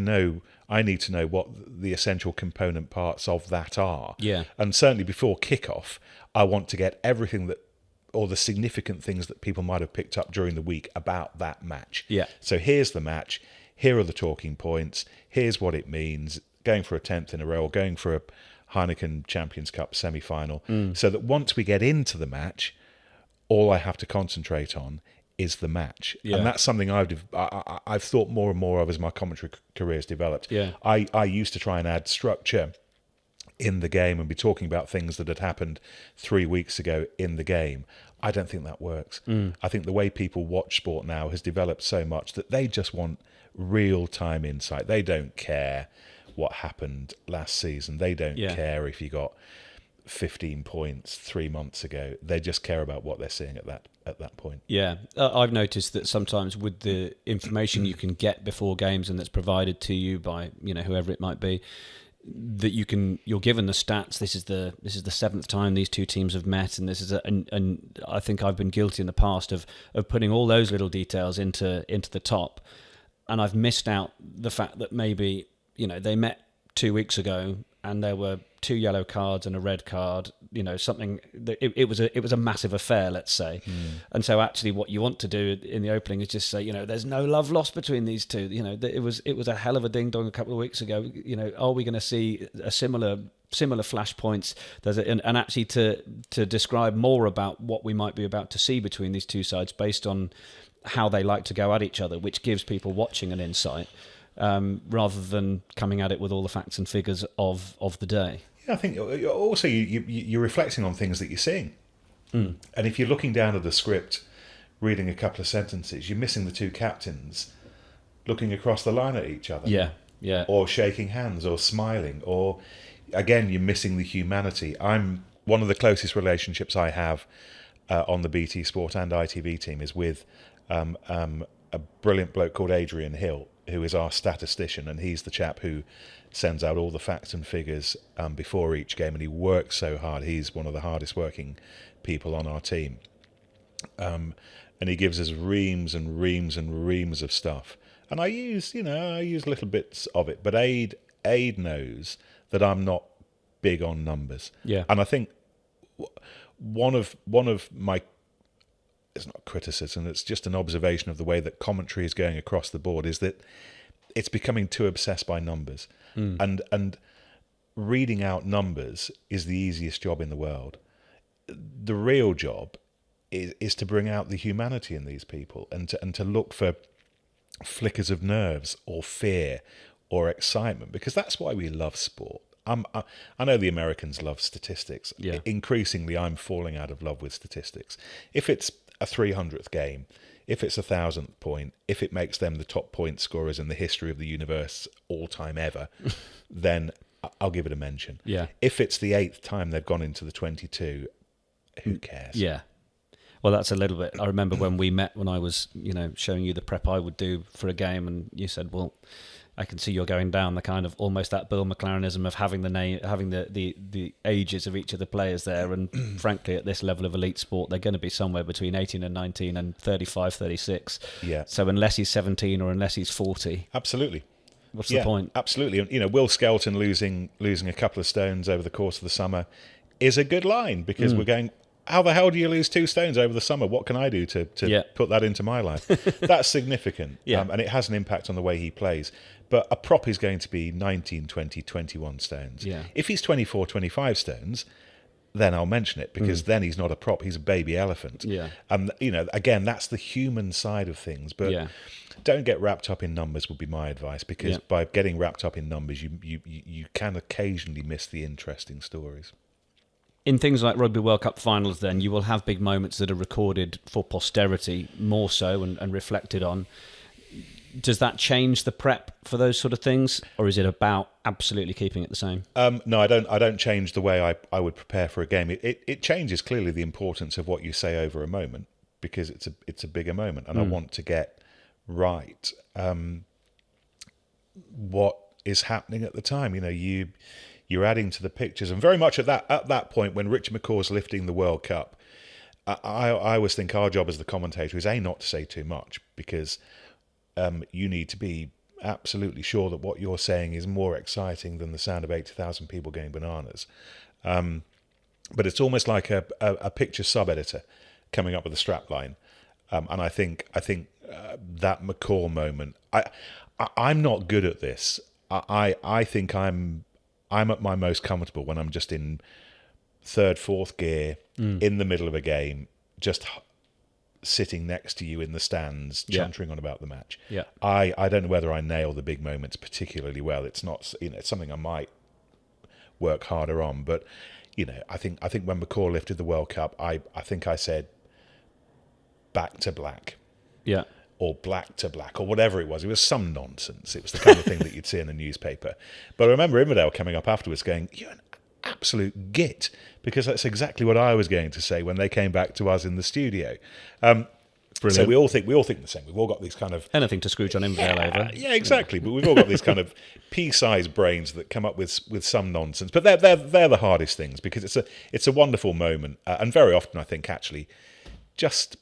need to know what the essential component parts of that are. And certainly before kickoff, I want to get everything or the significant things that people might have picked up during the week about that match. So here's the match. Here are the talking points. Here's what it means. Going for a 10th in a row, or going for a Heineken Champions Cup semi-final. So that once we get into the match, all I have to concentrate on is the match. And that's something I've thought more and more of as my commentary career has developed. I used to try and add structure in the game and be talking about things that had happened 3 weeks ago in the game. I don't think that works. I think the way people watch sport now has developed so much that they just want real-time insight. They don't care what happened last season. They don't care if you got 15 points 3 months ago. They just care about what they're seeing at that point. I've noticed that sometimes with the information you can get before games and that's provided to you by whoever it might be, that you're given the stats. This is the 7th time these two teams have met, and this is and I think I've been guilty in the past of putting all those little details into the top, and I've missed out the fact that maybe they met 2 weeks ago and there were 2 yellow cards and a red card, something that it was a massive affair, let's say. And so actually what you want to do in the opening is just say, there's no love lost between these two. It was a hell of a ding dong a couple of weeks ago. Are we going to see a similar flashpoints? And actually to describe more about what we might be about to see between these two sides based on how they like to go at each other, which gives people watching an insight. Rather than coming at it with all the facts and figures of the day. I think also you're reflecting on things that you're seeing. And if you're looking down at the script, reading a couple of sentences, you're missing the two captains looking across the line at each other. Or shaking hands or smiling. Or, again, you're missing the humanity. I'm one of the closest relationships I have on the BT Sport and ITV team is with a brilliant bloke called Adrian Hill, who is our statistician, and he's the chap who sends out all the facts and figures before each game, and he works so hard. He's one of the hardest working people on our team. And he gives us reams and reams and reams of stuff. And I use little bits of it, but Aid knows that I'm not big on numbers. Yeah. And I think one of my, it's not criticism, it's just an observation of the way that commentary is going across the board, is that it's becoming too obsessed by numbers. And reading out numbers is the easiest job in the world. The real job is to bring out the humanity in these people, and to look for flickers of nerves or fear or excitement, because that's why we love sport. I know the Americans love statistics. Yeah. Increasingly, I'm falling out of love with statistics. If it's a 300th game, if it's 1,000th point, if it makes them the top point scorers in the history of the universe all time ever, then I'll give it a mention. Yeah. If it's the 8th time they've gone into the 22, who cares? Yeah. Well, that's a little bit. I remember when we met, when I was, showing you the prep I would do for a game, and you said, "Well, I can see you're going down the kind of almost that Bill McLarenism of having the name, having the ages of each of the players there." And frankly, at this level of elite sport, they're going to be somewhere between 18 and 19 and 35, 36. Yeah. So unless he's 17 or unless he's 40, Absolutely. what's the point? Absolutely. And Will Skelton losing a couple of stones over the course of the summer is a good line, because we're going, how the hell do you lose 2 stones over the summer? What can I do to put that into my life? That's significant. And it has an impact on the way he plays. But a prop is going to be 19, 20, 21 stones. Yeah. If he's 24, 25 stones, then I'll mention it, because then he's not a prop, he's a baby elephant. Yeah. And, again, that's the human side of things. But don't get wrapped up in numbers would be my advice, because by getting wrapped up in numbers, you can occasionally miss the interesting stories. In things like Rugby World Cup finals, then, you will have big moments that are recorded for posterity more so and reflected on. Does that change the prep for those sort of things, or is it about absolutely keeping it the same? No, I don't change the way I would prepare for a game. It changes clearly the importance of what you say over a moment, because it's a bigger moment, and I want to get right what is happening at the time. You're adding to the pictures, and very much at that point when Richard McCaw's lifting the World Cup, I always think our job as the commentator is not to say too much, because you need to be absolutely sure that what you're saying is more exciting than the sound of 80,000 people going bananas. But it's almost like a picture sub-editor coming up with a strapline, and I think that McCaw moment. I'm not good at this. I think I'm at my most comfortable when I'm just in 3rd, 4th gear in the middle of a game, just sitting next to you in the stands, chuntering on about the match. Yeah. I don't know whether I nail the big moments particularly well. It's not, it's something I might work harder on. But I think when McCaw lifted the World Cup, I think I said back to black. Yeah. Or black to black, or whatever it was. It was some nonsense. It was the kind of thing that you'd see in a newspaper. But I remember Immerdale coming up afterwards going, "You're an absolute git," because that's exactly what I was going to say when they came back to us in the studio. So we all think the same. We've all got these kind of anything to Scrooge on Immerdale over. Yeah, exactly. But we've all got these kind of pea-sized brains that come up with some nonsense. But they're the hardest things, because it's a wonderful moment, and very often I think actually just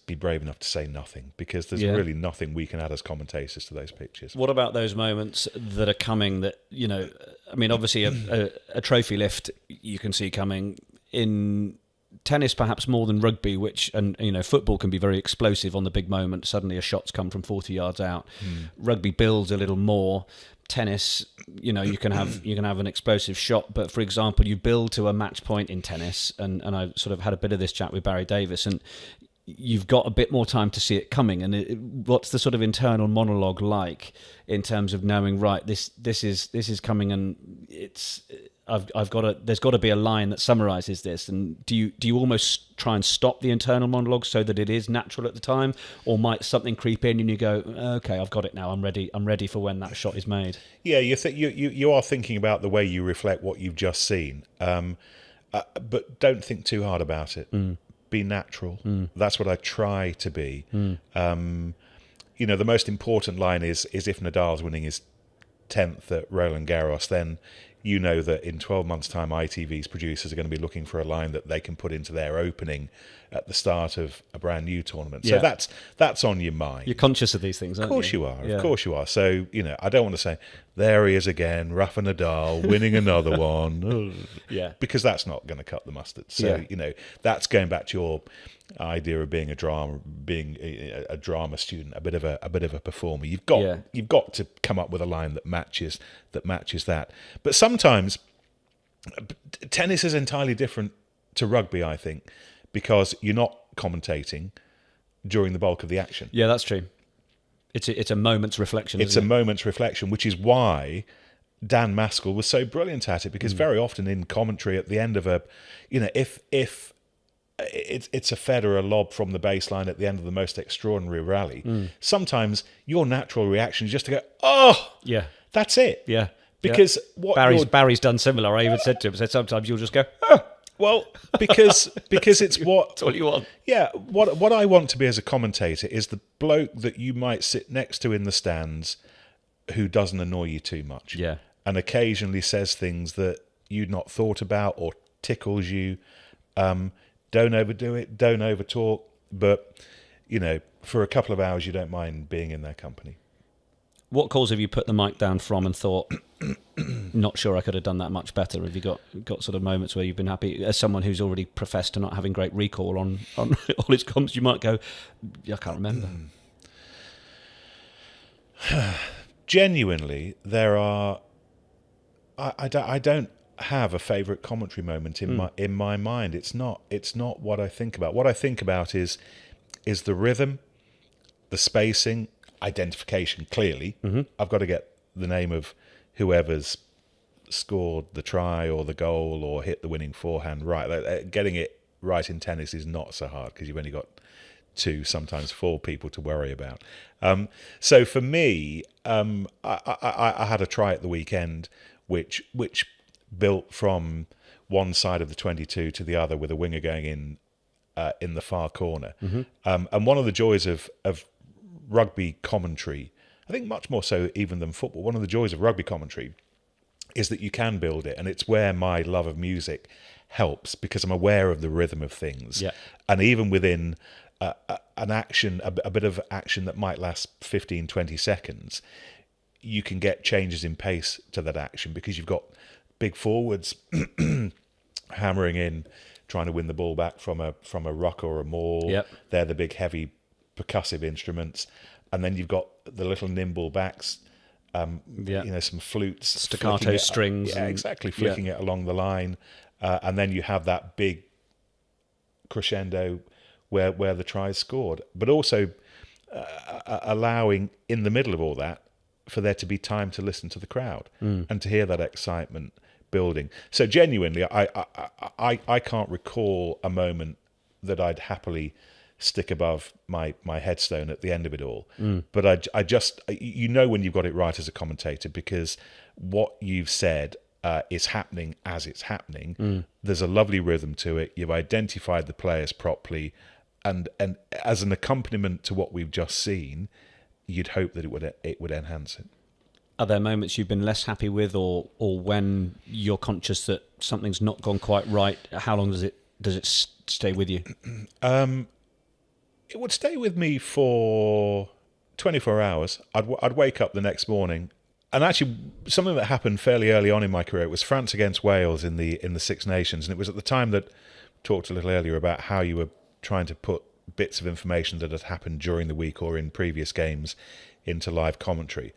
be brave enough to say nothing, because there's really nothing we can add as commentators to those pictures. What about those moments that are coming that, obviously a trophy lift you can see coming in tennis, perhaps more than rugby, and football can be very explosive on the big moment. Suddenly a shot's come from 40 yards out. Rugby builds a little more. Tennis, you can have an explosive shot, but for example, you build to a match point in tennis, and I sort of had a bit of this chat with Barry Davis, and you've got a bit more time to see it coming. And what's the sort of internal monologue like in terms of knowing, right, this is coming, and there's got to be a line that summarizes this? And do you almost try and stop the internal monologue so that it is natural at the time, or might something creep in and you go, okay, I've got it now, I'm ready for when that shot is made? Yeah, you are thinking about the way you reflect what you've just seen, but don't think too hard about it. Be natural. That's what I try to be. the most important line is if Nadal's winning his 10th at Roland Garros, then you know that in 12 months' time, ITV's producers are going to be looking for a line that they can put into their opening at the start of a brand new tournament. So that's on your mind. You're conscious of these things, aren't you? Of course you are. Of course you are. So, I don't want to say, there he is again, Rafa Nadal, winning another one. Because that's not going to cut the mustard. So, that's going back to your idea of being a drama student, a bit of a performer. You've got to come up with a line that matches that. But sometimes tennis is entirely different to rugby, I think, because you're not commentating during the bulk of the action. Yeah, that's true. It's a moment's reflection. It's a moment's reflection, which is why Dan Maskell was so brilliant at it, because very often in commentary at the end of if it's a Federer lob from the baseline at the end of the most extraordinary rally, sometimes your natural reaction is just to go, oh, yeah, that's it. Yeah. Because what Barry's done similar. I even said to him, sometimes you'll just go, oh. Well, because it's what... That's all you want. Yeah, what I want to be as a commentator is the bloke that you might sit next to in the stands who doesn't annoy you too much. Yeah. And occasionally says things that you'd not thought about or tickles you. Don't overdo it, don't overtalk. But, for a couple of hours, you don't mind being in their company. What calls have you put the mic down from and thought, not sure I could have done that much better? Have you got sort of moments where you've been happy? As someone who's already professed to not having great recall on all his comments, you might go, I can't remember. Genuinely, there are... I don't have a favourite commentary moment in my mind. It's not what I think about. What I think about is the rhythm, the spacing, identification, clearly. I've got to get the name of whoever's scored the try or the goal or hit the winning forehand right. Getting it right in tennis is not so hard because you've only got 2, sometimes 4 people to worry about. So for me, I had a try at the weekend which built from one side of the 22 to the other with a winger going in the far corner. And one of the joys of rugby commentary, I think much more so even than football, one of the joys of rugby commentary is that you can build it, and it's where my love of music helps because I'm aware of the rhythm of things. Yeah. And even within an action, a bit of action that might last 15, 20 seconds, you can get changes in pace to that action because you've got big forwards hammering in, trying to win the ball back from a ruck or a maul. Yep. They're the big, heavy, percussive instruments. And then you've got the little nimble backs, some flutes. Staccato strings. Yeah, exactly, flicking it along the line. And then you have that big crescendo where the try is scored. But also allowing, in the middle of all that, for there to be time to listen to the crowd and to hear that excitement building. So genuinely, I can't recall a moment that I'd happily stick above my headstone at the end of it all. But I just, when you've got it right as a commentator, because what you've said is happening as it's happening. There's a lovely rhythm to it. You've identified the players properly, and as an accompaniment to what we've just seen, you'd hope that it would enhance it. Are there moments you've been less happy with, or when you're conscious that something's not gone quite right? How long does it stay with you? It would stay with me for 24 hours. I'd wake up the next morning, and actually something that happened fairly early on in my career, it was France against Wales in the Six Nations, and it was at the time that talked a little earlier about how you were trying to put bits of information that had happened during the week or in previous games into live commentary.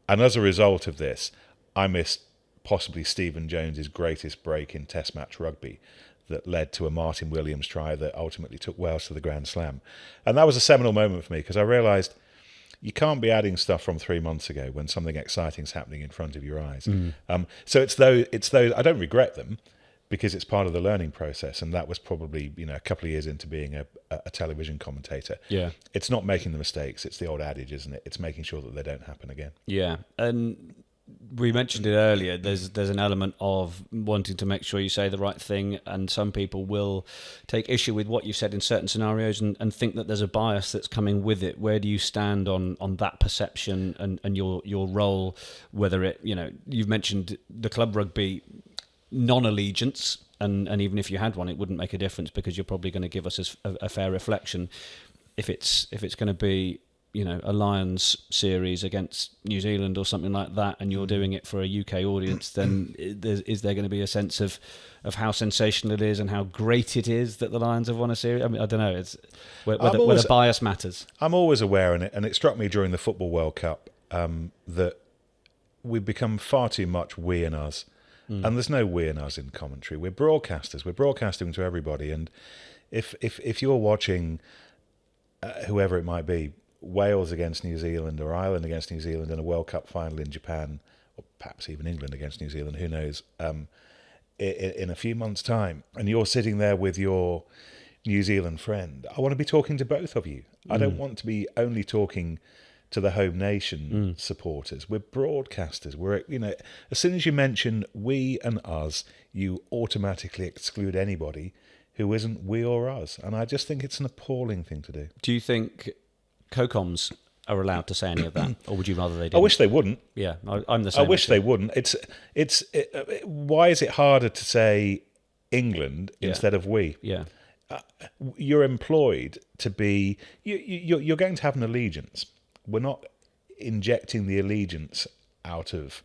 And as a result of this, I missed possibly Stephen Jones's greatest break in Test match rugby that led to a Martin Williams try that ultimately took Wales to the Grand Slam. And that was a seminal moment for me because I realised you can't be adding stuff from 3 months ago when something exciting is happening in front of your eyes. So it's those, I don't regret them because it's part of the learning process, and that was probably a couple of years into being a television commentator. Yeah, it's not making the mistakes. It's the old adage, isn't it? It's making sure that they don't happen again. Yeah, and we mentioned it earlier. There's an element of wanting to make sure you say the right thing, and some people will take issue with what you've said in certain scenarios and think that there's a bias that's coming with it. Where do you stand on that perception and your role? Whether it, you've mentioned the club rugby non-allegiance, and even if you had one, it wouldn't make a difference because you're probably going to give us a fair reflection. If it's going to be a Lions series against New Zealand or something like that, and you're doing it for a UK audience, then is there going to be a sense of how sensational it is and how great it is that the Lions have won a series? I mean, I don't know. It's whether bias matters. I'm always aware, and it struck me during the Football World Cup that we've become far too much we and us. And there's no we and us in commentary. We're broadcasters. We're broadcasting to everybody. And if you're watching whoever it might be, Wales against New Zealand or Ireland against New Zealand in a World Cup final in Japan, or perhaps even England against New Zealand, who knows, in a few months' time, and you're sitting there with your New Zealand friend, I want to be talking to both of you. I don't want to be only talking to the home nation supporters. We're broadcasters. We're, as soon as you mention we and us, you automatically exclude anybody who isn't we or us. And I just think it's an appalling thing to do. Do you think co-coms are allowed to say any of that, or would you rather they didn't? I wish they wouldn't. Yeah, I'm the same. I wish they wouldn't. Why is it harder to say England instead of we? Yeah. You're employed to be. You're going to have an allegiance. We're not injecting the allegiance out of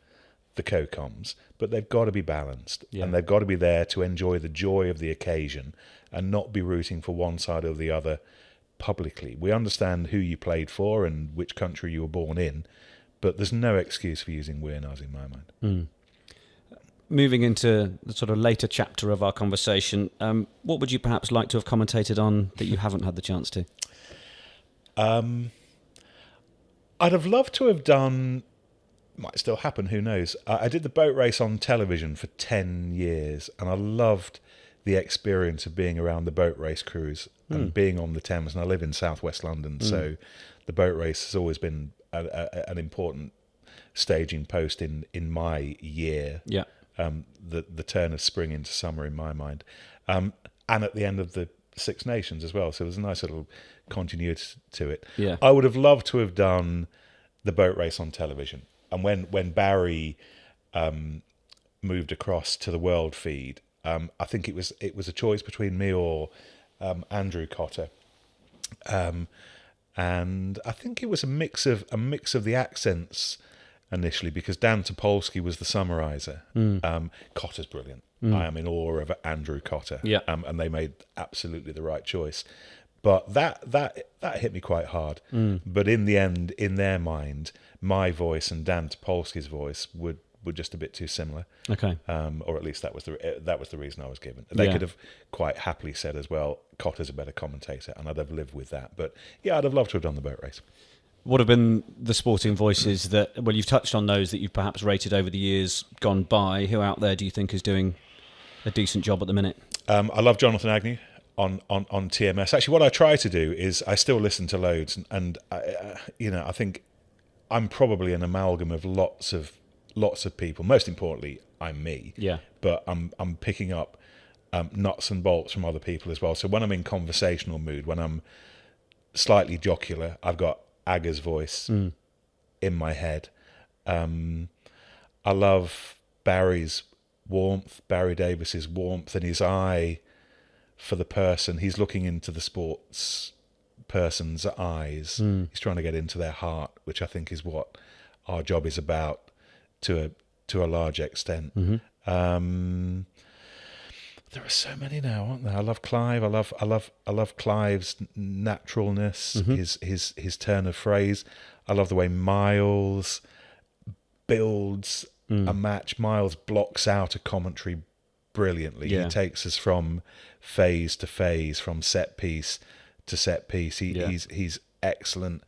the co-coms, but they've got to be balanced, and they've got to be there to enjoy the joy of the occasion and not be rooting for one side or the other publicly. We understand who you played for and which country you were born in, but there's no excuse for using we and us in my mind. Moving into the sort of later chapter of our conversation, what would you perhaps like to have commentated on that you haven't had the chance to? I'd have loved to have done, might still happen, who knows. I did the boat race on television for 10 years, and I loved the experience of being around the boat race crews and being on the Thames. And I live in southwest London, so the boat race has always been an important staging post in my year. Yeah. The turn of spring into summer in my mind. And at the end of the Six Nations as well. So there's a nice little continuity to it. Yeah. I would have loved to have done the boat race on television. And when Barry moved across to the world feed, I think it was a choice between me or Andrew Cotter. And I think it was a mix of the accents initially, because Dan Topolsky was the summariser. Cotter's brilliant. I am in awe of Andrew Cotter. Yeah. And they made absolutely the right choice. But that hit me quite hard. But in the end, in their mind, my voice and Dan Topolsky's voice were just a bit too similar. Okay. Or at least that was the reason I was given. They could have quite happily said as well, Cotter's a better commentator, and I'd have lived with that. But yeah, I'd have loved to have done the boat race. What have been the sporting voices that, well, you've touched on those that you've perhaps rated over the years gone by. Who out there do you think is doing a decent job at the minute? I love Jonathan Agnew on TMS. Actually, what I try to do is I still listen to loads, and I think I'm probably an amalgam of lots of people. Most importantly, I'm me. Yeah. But I'm picking up nuts and bolts from other people as well. So when I'm in conversational mood, when I'm slightly jocular, I've got Aga's voice in my head. I love Barry's warmth, Barry Davis's warmth, and his eye for the person. He's looking into the sports person's eyes. He's trying to get into their heart, which I think is what our job is about to a large extent. There are so many now, aren't there? I love Clive. I love Clive's naturalness, his turn of phrase. I love the way Miles builds a match. Miles blocks out a commentary brilliantly. He takes us from phase to phase, from set piece to set piece. He's excellent.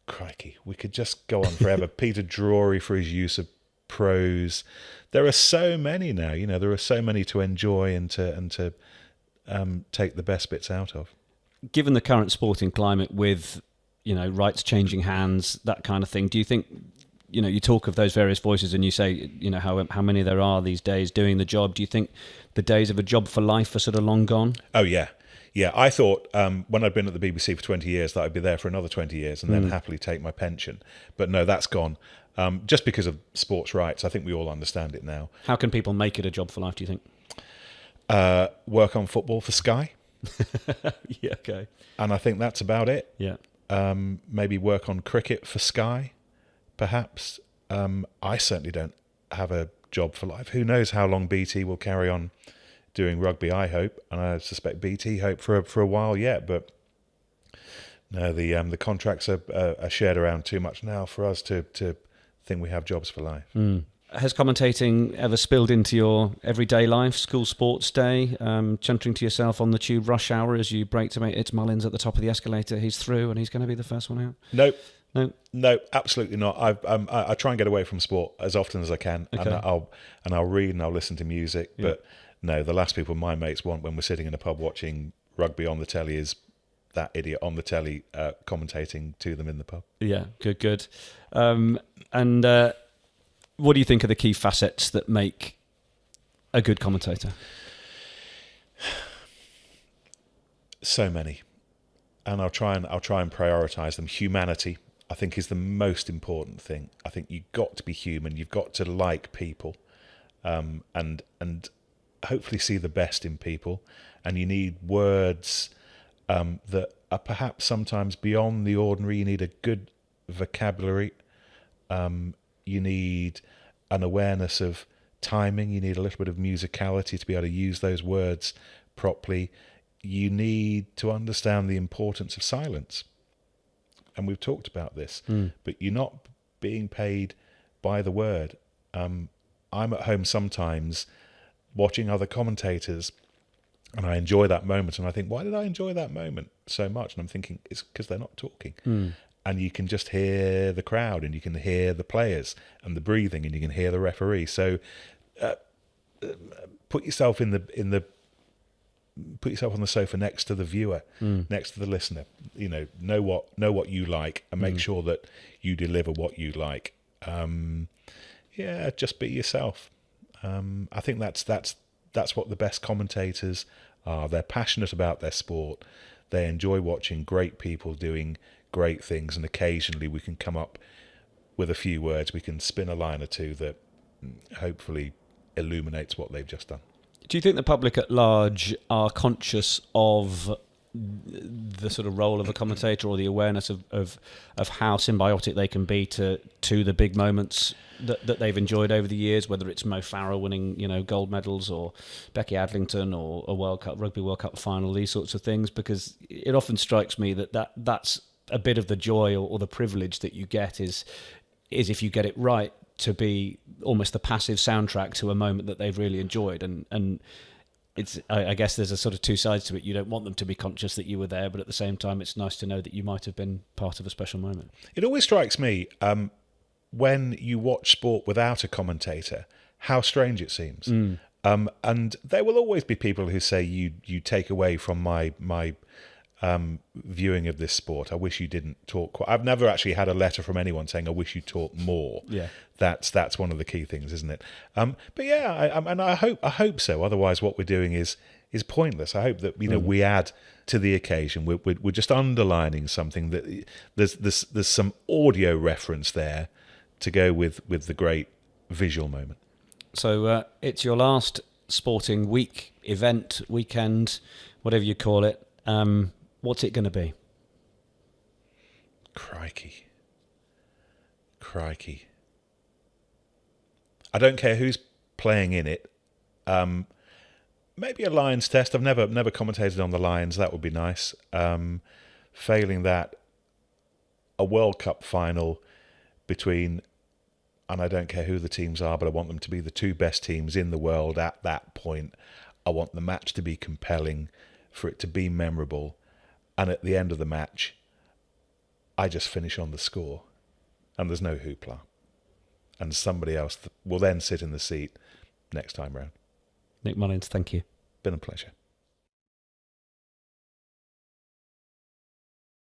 Crikey, we could just go on forever. Peter Drury for his use of prose. There are so many now. There are so many to enjoy and to take the best bits out of. Given the current sporting climate with rights changing hands, that kind of thing, do you think you talk of those various voices, and you say, how many there are these days doing the job. Do you think the days of a job for life are sort of long gone? Oh yeah. I thought when I'd been at the BBC for 20 years that I'd be there for another 20 years and then happily take my pension. But no, that's gone. Just because of sports rights. I think we all understand it now. How can people make it a job for life, do you think? Work on football for Sky. Yeah, okay. And I think that's about it. Yeah. Maybe work on cricket for Sky, perhaps. I certainly don't have a job for life. Who knows how long BT will carry on doing rugby, I hope. And I suspect BT hope for a while yet. But no, the contracts are shared around too much now for us to think we have jobs for life. Has commentating ever spilled into your everyday life, school sports day, chuntering to yourself on the tube rush hour as you brake to make it's Mullens at the top of the escalator, he's through and he's going to be the first one out? No, absolutely not. I try and get away from sport as often as I can, okay. and I'll read and I'll listen to music. Yeah. But no, the last people my mates want when we're sitting in a pub watching rugby on the telly is that idiot on the telly commentating to them in the pub. Yeah, good. What do you think are the key facets that make a good commentator? So many, and I'll try and prioritise them. Humanity, I think, is the most important thing. I think you've got to be human. You've got to like people, and hopefully see the best in people. And you need words that are perhaps sometimes beyond the ordinary. You need a good vocabulary. You need an awareness of timing. You need a little bit of musicality to be able to use those words properly. You need to understand the importance of silence. And we've talked about this, but you're not being paid by the word. I'm at home sometimes watching other commentators, and I enjoy that moment. And I think, why did I enjoy that moment so much? And I'm thinking, it's because they're not talking. And you can just hear the crowd, and you can hear the players and the breathing, and you can hear the referee. So put yourself on the sofa next to the viewer, next to the listener. Know what you like, and make sure that you deliver what you like. Just be yourself. I think that's what the best commentators are. They're passionate about their sport. They enjoy watching great people doing great things, and occasionally we can come up with a few words. We can spin a line or two that hopefully illuminates what they've just done. Do you think the public at large are conscious of the sort of role of a commentator, or the awareness of how symbiotic they can be to the big moments that they've enjoyed over the years, whether it's Mo Farah winning gold medals, or Becky Adlington, or a Rugby World Cup final, these sorts of things? Because it often strikes me that's a bit of the joy or the privilege that you get is if you get it right, to be almost the passive soundtrack to a moment that they've really enjoyed. And it's, I guess there's a sort of two sides to it. You don't want them to be conscious that you were there, but at the same time, it's nice to know that you might have been part of a special moment. It always strikes me when you watch sport without a commentator, how strange it seems. And there will always be people who say you take away from my viewing of this sport. I wish you didn't talk. I've never actually had a letter from anyone saying I wish you talk more. Yeah, that's one of the key things, isn't it? But yeah, I hope so. Otherwise, what we're doing is pointless. I hope that we add to the occasion. We're just underlining something, that there's some audio reference there to go with the great visual moment. So it's your last sporting week, event, weekend, whatever you call it. What's it going to be? Crikey. I don't care who's playing in it. Maybe a Lions test. I've never commentated on the Lions. That would be nice. Failing that, a World Cup final between, and I don't care who the teams are, but I want them to be the two best teams in the world at that point. I want the match to be compelling, for it to be memorable. And at the end of the match, I just finish on the score, and there's no hoopla. And somebody else will then sit in the seat next time round. Nick Mullins, thank you. Been a pleasure.